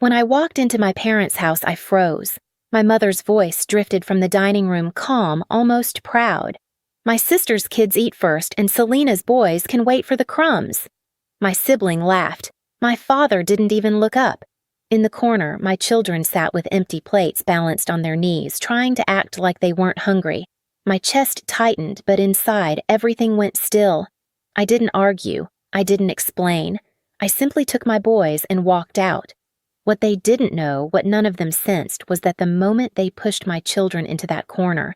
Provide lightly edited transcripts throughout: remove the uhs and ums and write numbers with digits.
When I walked into my parents' house, I froze. My mother's voice drifted from the dining room, calm, almost proud. My sister's kids eat first, and Selena's boys can wait for the crumbs. My sibling laughed. My father didn't even look up. In the corner, my children sat with empty plates balanced on their knees, trying to act like they weren't hungry. My chest tightened, but inside, everything went still. I didn't argue. I didn't explain. I simply took my boys and walked out. What they didn't know, what none of them sensed, was that the moment they pushed my children into that corner,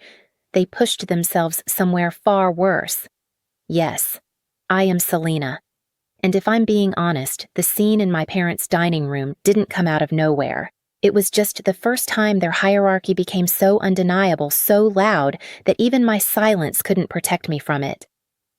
they pushed themselves somewhere far worse. Yes, I am Selena. And if I'm being honest, the scene in my parents' dining room didn't come out of nowhere. It was just the first time their hierarchy became so undeniable, so loud, that even my silence couldn't protect me from it.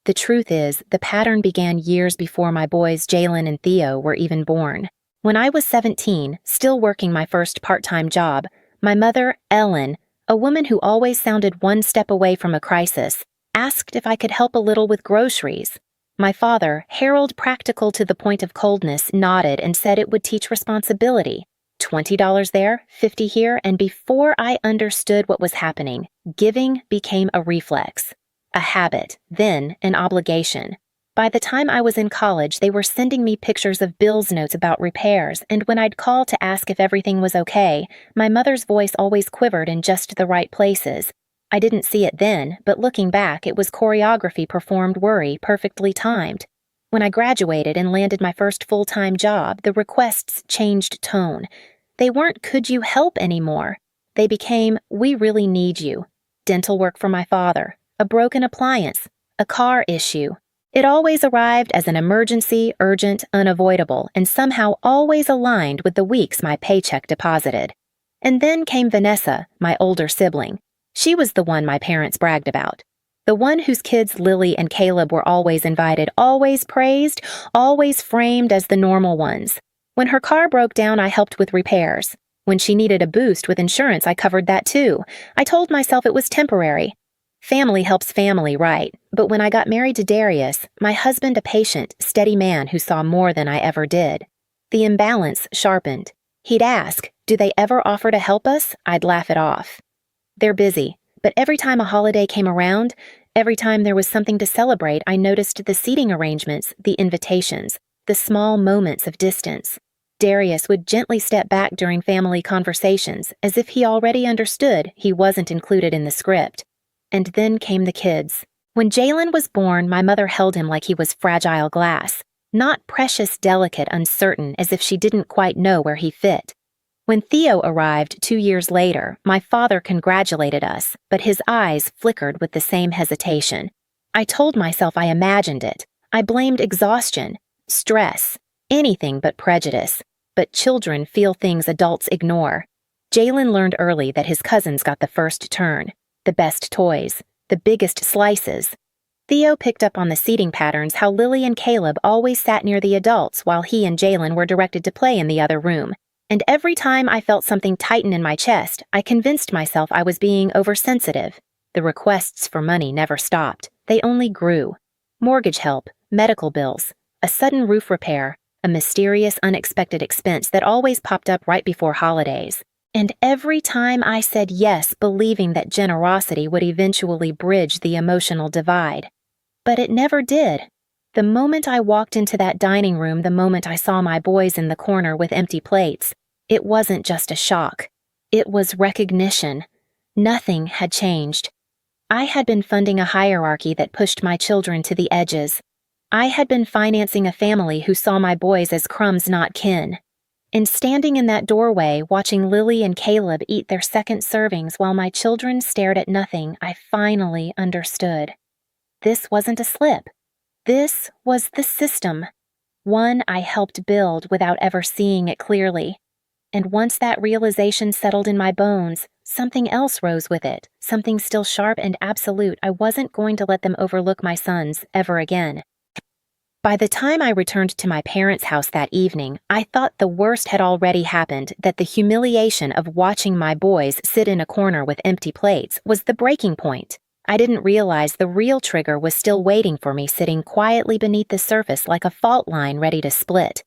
The truth is, the pattern began years before my boys Jalen and Theo were even born. When I was 17, still working my first part-time job, my mother, Ellen, a woman who always sounded one step away from a crisis, asked if I could help a little with groceries. My father, Harold, practical to the point of coldness, nodded and said it would teach responsibility. $20 there, $50 here, and before I understood what was happening, giving became a reflex, a habit, then an obligation. By the time I was in college, they were sending me pictures of bills notes about repairs, and when I'd call to ask if everything was okay, my mother's voice always quivered in just the right places. I didn't see it then, but looking back, it was choreography performed worry, perfectly timed. When I graduated and landed my first full-time job, the requests changed tone. They weren't "could you help" anymore. They became "we really need you." Dental work for my father, a broken appliance, a car issue. It always arrived as an emergency, urgent, unavoidable, and somehow always aligned with the weeks my paycheck deposited. And then came Vanessa, my older sibling. She was the one my parents bragged about. The one whose kids Lily and Caleb were always invited, always praised, always framed as the normal ones. When her car broke down, I helped with repairs. When she needed a boost with insurance, I covered that too. I told myself it was temporary. Family helps family, right? But when I got married to Darius, my husband, a patient, steady man who saw more than I ever did, the imbalance sharpened. He'd ask, "Do they ever offer to help us?" I'd laugh it off. They're busy, but every time a holiday came around, every time there was something to celebrate, I noticed the seating arrangements, the invitations, the small moments of distance. Darius would gently step back during family conversations, as if he already understood he wasn't included in the script. And then came the kids. When Jalen was born, my mother held him like he was fragile glass, not precious, delicate, uncertain, as if she didn't quite know where he fit. When Theo arrived 2 years later, my father congratulated us, but his eyes flickered with the same hesitation. I told myself I imagined it. I blamed exhaustion, stress, anything but prejudice. But children feel things adults ignore. Jalen learned early that his cousins got the first turn, the best toys, the biggest slices. Theo picked up on the seating patterns, how Lily and Caleb always sat near the adults while he and Jalen were directed to play in the other room. And every time I felt something tighten in my chest, I convinced myself I was being oversensitive. The requests for money never stopped. They only grew. Mortgage help, medical bills, a sudden roof repair, a mysterious, unexpected expense that always popped up right before holidays. And every time I said yes, believing that generosity would eventually bridge the emotional divide. But it never did. The moment I walked into that dining room, the moment I saw my boys in the corner with empty plates, it wasn't just a shock. It was recognition. Nothing had changed. I had been funding a hierarchy that pushed my children to the edges. I had been financing a family who saw my boys as crumbs, not kin. And standing in that doorway, watching Lily and Caleb eat their second servings while my children stared at nothing, I finally understood. This wasn't a slip. This was the system, one I helped build without ever seeing it clearly. And once that realization settled in my bones, something else rose with it, something still sharp and absolute. I wasn't going to let them overlook my sons ever again. By the time I returned to my parents' house that evening, I thought the worst had already happened, that the humiliation of watching my boys sit in a corner with empty plates was the breaking point. I didn't realize the real trigger was still waiting for me, sitting quietly beneath the surface like a fault line ready to split.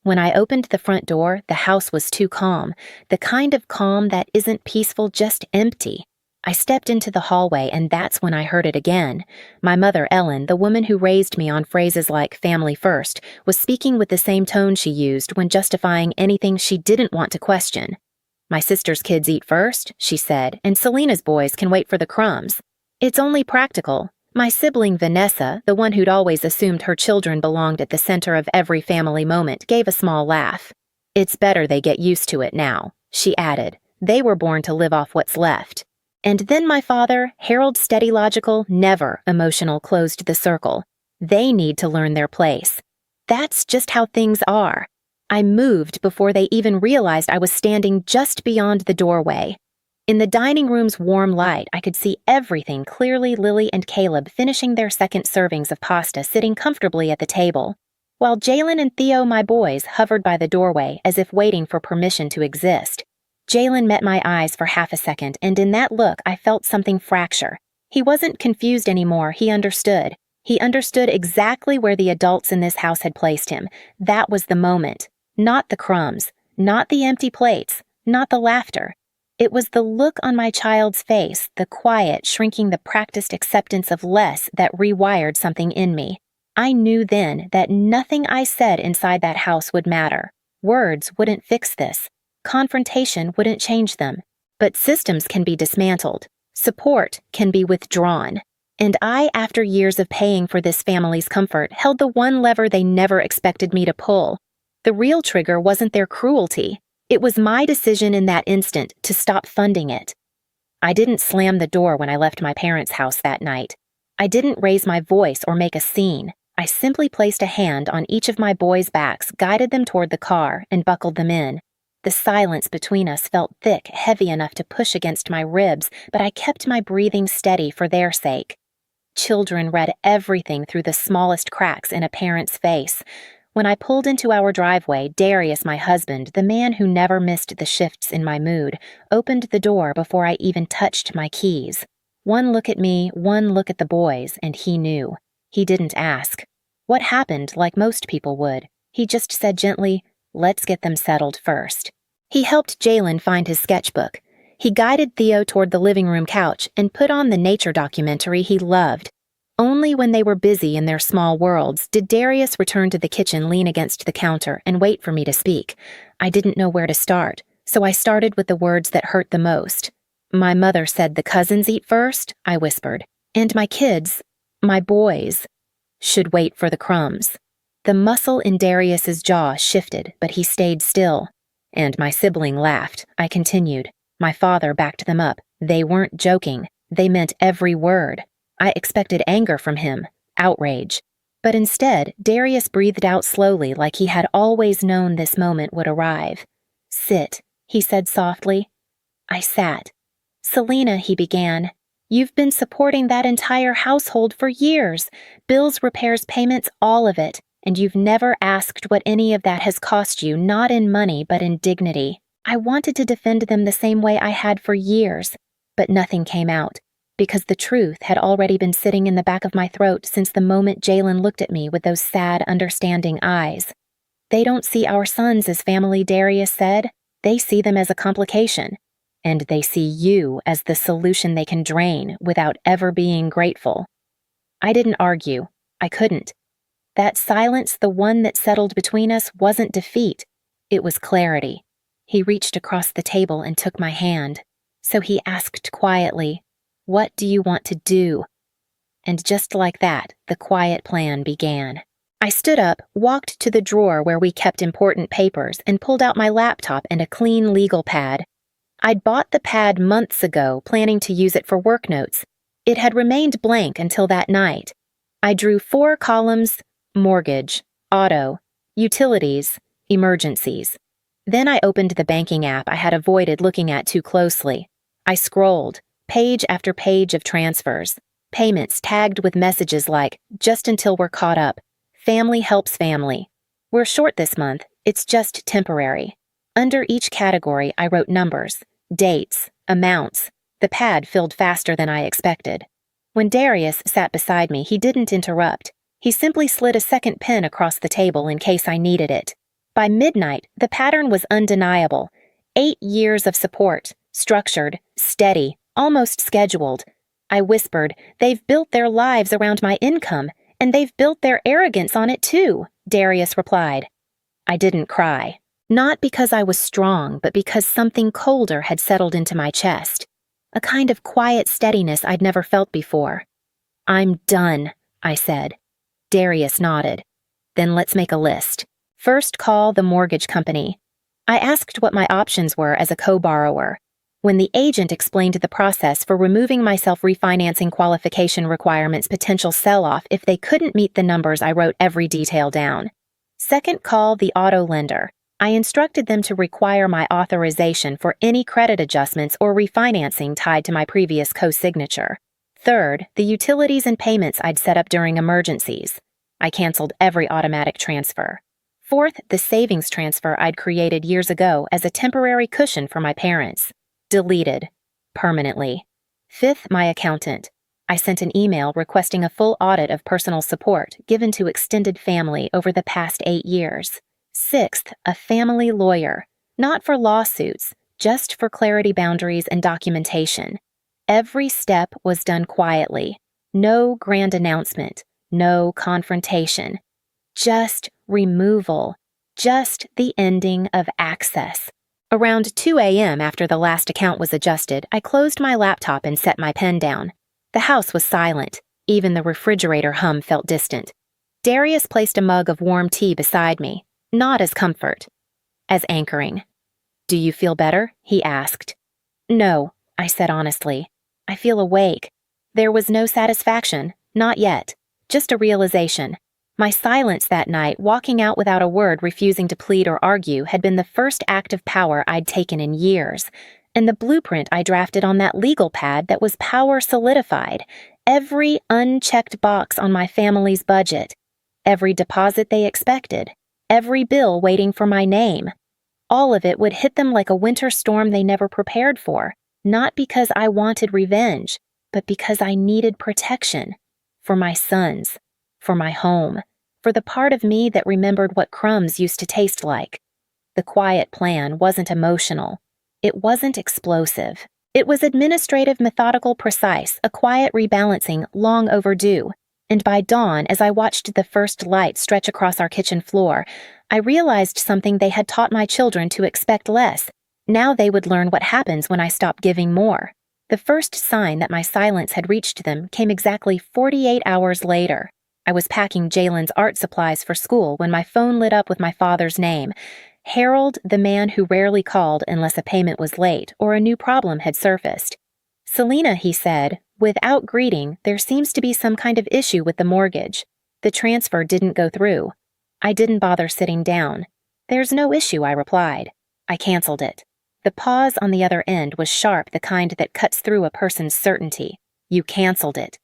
When I opened the front door, the house was too calm, the kind of calm that isn't peaceful, just empty. I stepped into the hallway, and that's when I heard it again. My mother, Ellen, the woman who raised me on phrases like family first, was speaking with the same tone she used when justifying anything she didn't want to question. My sister's kids eat first, she said, and Selena's boys can wait for the crumbs. It's only practical. My sibling Vanessa, the one who'd always assumed her children belonged at the center of every family moment, gave a small laugh. It's better they get used to it now, she added. They were born to live off what's left. And then my father, Harold steady logical, never emotional, closed the circle. They need to learn their place. That's just how things are. I moved before they even realized I was standing just beyond the doorway. In the dining room's warm light, I could see everything clearly. Lily and Caleb finishing their second servings of pasta, sitting comfortably at the table, while Jalen and Theo, my boys, hovered by the doorway as if waiting for permission to exist. Jalen met my eyes for half a second, and in that look I felt something fracture. He wasn't confused anymore, he understood. He understood exactly where the adults in this house had placed him. That was the moment. Not the crumbs, not the empty plates, not the laughter. It was the look on my child's face, the quiet, shrinking, the practiced acceptance of less that rewired something in me. I knew then that nothing I said inside that house would matter. Words wouldn't fix this. Confrontation wouldn't change them. But systems can be dismantled. Support can be withdrawn. And I, after years of paying for this family's comfort, held the one lever they never expected me to pull. The real trigger wasn't their cruelty. It was my decision in that instant to stop funding it. I didn't slam the door when I left my parents' house that night. I didn't raise my voice or make a scene. I simply placed a hand on each of my boys' backs, guided them toward the car, and buckled them in. The silence between us felt thick, heavy enough to push against my ribs, but I kept my breathing steady for their sake. Children read everything through the smallest cracks in a parent's face. When I pulled into our driveway, Darius, my husband, the man who never missed the shifts in my mood, opened the door before I even touched my keys. One look at me, one look at the boys, and he knew. He didn't ask. What happened, like most people would? He just said gently, "Let's get them settled first." He helped Jalen find his sketchbook. He guided Theo toward the living room couch and put on the nature documentary he loved. Only when they were busy in their small worlds did Darius return to the kitchen, lean against the counter, and wait for me to speak. I didn't know where to start, so I started with the words that hurt the most. "My mother said the cousins eat first," I whispered, "and my kids, my boys, should wait for the crumbs." The muscle in Darius's jaw shifted, but he stayed still. And my sibling laughed. I continued. My father backed them up. They weren't joking. They meant every word. I expected anger from him, outrage. But instead, Darius breathed out slowly, like he had always known this moment would arrive. "Sit," he said softly. I sat. "Selena," he began, "you've been supporting that entire household for years. Bills, repairs, payments, all of it. And you've never asked what any of that has cost you, not in money, but in dignity. I wanted to defend them the same way I had for years, but nothing came out, because the truth had already been sitting in the back of my throat since the moment Jalen looked at me with those sad, understanding eyes. They don't see our sons as family, Darius said. They see them as a complication. And they see you as the solution they can drain without ever being grateful." I didn't argue. I couldn't. That silence, the one that settled between us, wasn't defeat. It was clarity. He reached across the table and took my hand. So he asked quietly, "What do you want to do?" And just like that, the quiet plan began. I stood up, walked to the drawer where we kept important papers, and pulled out my laptop and a clean legal pad. I'd bought the pad months ago, planning to use it for work notes. It had remained blank until that night. I drew 4 columns: mortgage, auto, utilities, emergencies. Then I opened the banking app I had avoided looking at too closely. I scrolled, page after page of transfers, payments tagged with messages like, "Just until we're caught up," "Family helps family," "We're short this month, it's just temporary." Under each category, I wrote numbers, dates, amounts. The pad filled faster than I expected. When Darius sat beside me, he didn't interrupt. He simply slid a second pen across the table in case I needed it. By midnight, the pattern was undeniable. 8 years of support, structured, steady, almost scheduled. I whispered, "They've built their lives around my income, and they've built their arrogance on it too," Darius replied. I didn't cry. Not because I was strong, but because something colder had settled into my chest. A kind of quiet steadiness I'd never felt before. "I'm done," I said. Darius nodded. "Then let's make a list. First, call the mortgage company." I asked what my options were as a co-borrower. When the agent explained the process for removing my self-refinancing qualification requirements' potential sell-off if they couldn't meet the numbers, I wrote every detail down. Second, call the auto lender. I instructed them to require my authorization for any credit adjustments or refinancing tied to my previous co-signature. Third, the utilities and payments I'd set up during emergencies. I canceled every automatic transfer. Fourth, the savings transfer I'd created years ago as a temporary cushion for my parents. Deleted. Permanently. Fifth, my accountant. I sent an email requesting a full audit of personal support given to extended family over the past 8 years. Sixth, a family lawyer. Not for lawsuits, just for clarity boundaries and documentation. Every step was done quietly. No grand announcement. No confrontation. Just removal. Just the ending of access. Around 2 a.m. after the last account was adjusted, I closed my laptop and set my pen down. The house was silent. Even the refrigerator hum felt distant. Darius placed a mug of warm tea beside me, not as comfort, as anchoring. "Do you feel better?" he asked. "No," I said honestly. "I feel awake." There was no satisfaction, not yet, just a realization. My silence that night, walking out without a word, refusing to plead or argue, had been the first act of power I'd taken in years, and the blueprint I drafted on that legal pad that was power solidified, every unchecked box on my family's budget, every deposit they expected, every bill waiting for my name. All of it would hit them like a winter storm they never prepared for, not because I wanted revenge, but because I needed protection. For my sons, for my home, for the part of me that remembered what crumbs used to taste like. The quiet plan wasn't emotional. It wasn't explosive. It was administrative, methodical, precise, a quiet rebalancing long overdue. And by dawn, as I watched the first light stretch across our kitchen floor, I realized something they had taught my children to expect less. Now they would learn what happens when I stop giving more. The first sign that my silence had reached them came exactly 48 hours later. I was packing Jalen's art supplies for school when my phone lit up with my father's name. Harold, the man who rarely called unless a payment was late or a new problem had surfaced. "Selena," he said, "without greeting, there seems to be some kind of issue with the mortgage. The transfer didn't go through." I didn't bother sitting down. "There's no issue," I replied. I canceled it. The pause on the other end was sharp, the kind that cuts through a person's certainty. "You canceled it."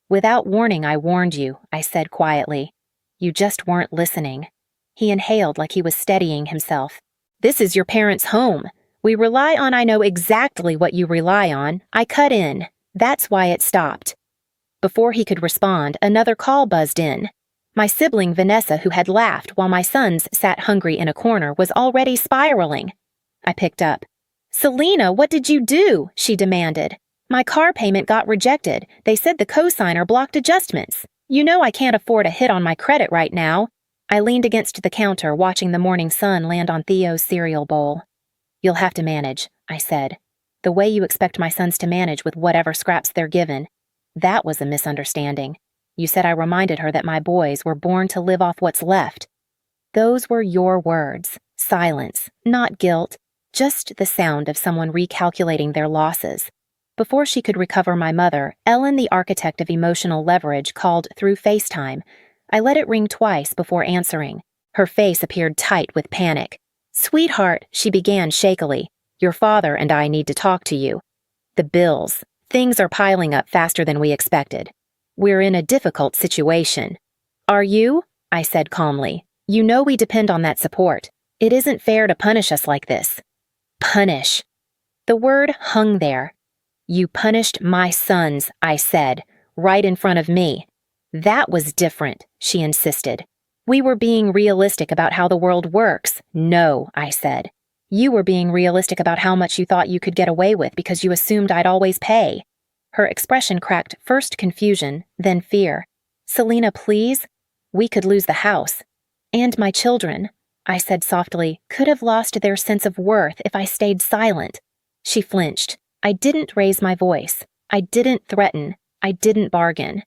"Without warning, I warned you," I said quietly. "You just weren't listening." He inhaled like he was steadying himself. "This is your parents' home. We rely on, I know exactly what you rely on. I cut in. That's why it stopped." Before he could respond, another call buzzed in. My sibling Vanessa, who had laughed while my sons sat hungry in a corner, was already spiraling. I picked up. "Selena, what did you do?" she demanded. "My car payment got rejected. They said the cosigner blocked adjustments. You know I can't afford a hit on my credit right now." I leaned against the counter, watching the morning sun land on Theo's cereal bowl. "You'll have to manage," I said. "The way you expect my sons to manage with whatever scraps they're given. That was a misunderstanding. You said I reminded her that my boys were born to live off what's left." Those were your words. Silence, not guilt, just the sound of someone recalculating their losses. Before she could recover my mother, Ellen, the architect of emotional leverage, called through FaceTime. I let it ring twice before answering. Her face appeared tight with panic. "Sweetheart," she began shakily, "your father and I need to talk to you. The bills. Things are piling up faster than we expected. We're in a difficult situation." "Are you?" I said calmly. "You know we depend on that support. It isn't fair to punish us like this." "Punish." The word hung there. "You punished my sons," I said, right in front of me. "That was different," she insisted. We were being realistic about how the world works. No, I said. You were being realistic about how much you thought you could get away with because you assumed I'd always pay. Her expression cracked first confusion, then fear. Selena, please? We could lose the house. And my children, I said softly, could have lost their sense of worth if I stayed silent. She flinched. I didn't raise my voice. I didn't threaten. I didn't bargain.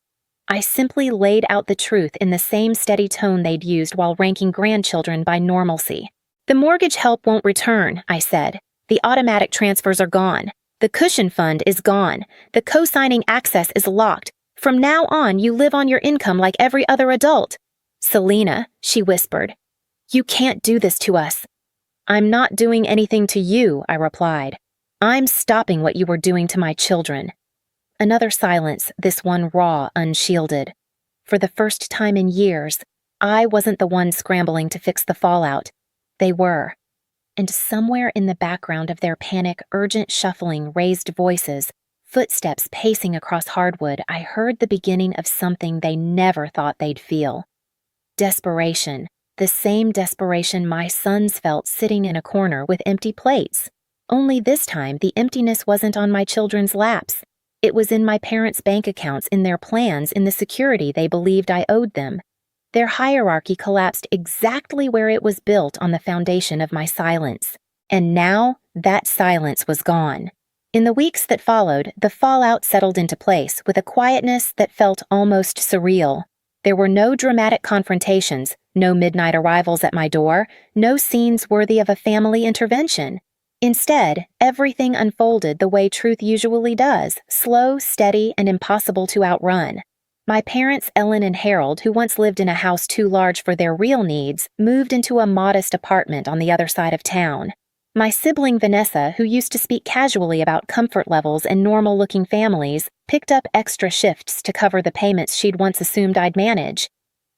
I simply laid out the truth in the same steady tone they'd used while ranking grandchildren by normalcy. The mortgage help won't return, I said. The automatic transfers are gone. The cushion fund is gone. The co-signing access is locked. From now on, you live on your income like every other adult. Selena, she whispered, you can't do this to us. I'm not doing anything to you, I replied. I'm stopping what you were doing to my children. Another silence, this one raw, unshielded. For the first time in years, I wasn't the one scrambling to fix the fallout. They were. And somewhere in the background of their panic, urgent shuffling, raised voices, footsteps pacing across hardwood, I heard the beginning of something they never thought they'd feel. Desperation, the same desperation my sons felt sitting in a corner with empty plates. Only this time, the emptiness wasn't on my children's laps. It was in my parents' bank accounts, in their plans, in the security they believed I owed them. Their hierarchy collapsed exactly where it was built on the foundation of my silence. And now, that silence was gone. In the weeks that followed, the fallout settled into place with a quietness that felt almost surreal. There were no dramatic confrontations, no midnight arrivals at my door, no scenes worthy of a family intervention. Instead, everything unfolded the way truth usually does, slow, steady, and impossible to outrun. My parents, Ellen and Harold, who once lived in a house too large for their real needs, moved into a modest apartment on the other side of town. My sibling Vanessa, who used to speak casually about comfort levels and normal-looking families, picked up extra shifts to cover the payments she'd once assumed I'd manage.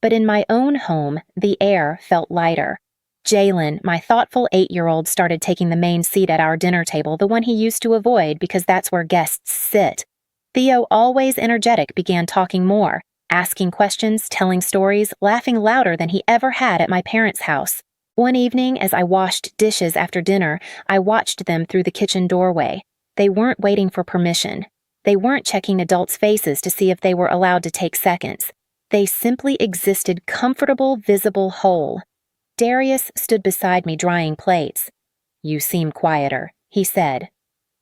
But in my own home, the air felt lighter. Jalen, my thoughtful 8-year-old, started taking the main seat at our dinner table, the one he used to avoid because that's where guests sit. Theo, always energetic, began talking more, asking questions, telling stories, laughing louder than he ever had at my parents' house. One evening, as I washed dishes after dinner, I watched them through the kitchen doorway. They weren't waiting for permission. They weren't checking adults' faces to see if they were allowed to take seconds. They simply existed comfortable, visible, whole. Darius stood beside me drying plates. You seem quieter, he said.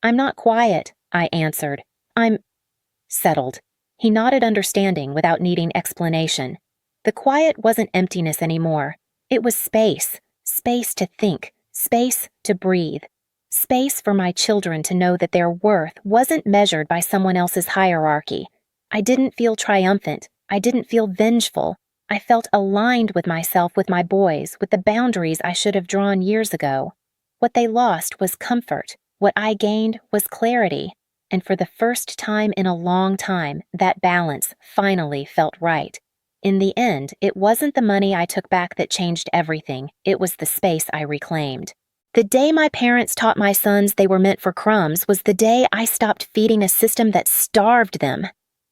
I'm not quiet, I answered. I'm settled. He nodded understanding without needing explanation. The quiet wasn't emptiness anymore. It was space. Space to think. Space to breathe. Space for my children to know that their worth wasn't measured by someone else's hierarchy. I didn't feel triumphant. I didn't feel vengeful. I felt aligned with myself, with my boys, with the boundaries I should have drawn years ago. What they lost was comfort. What I gained was clarity. And for the first time in a long time, that balance finally felt right. In the end, it wasn't the money I took back that changed everything. It was the space I reclaimed. The day my parents taught my sons they were meant for crumbs was the day I stopped feeding a system that starved them.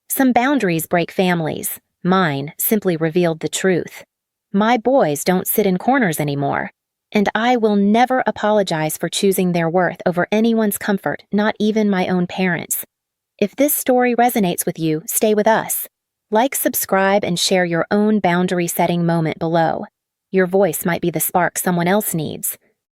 Some boundaries break families. Mine simply revealed the truth. My boys don't sit in corners anymore. And I will never apologize for choosing their worth over anyone's comfort, not even my own parents. If this story resonates with you, stay with us. Like, subscribe, and share your own boundary-setting moment below. Your voice might be the spark someone else needs.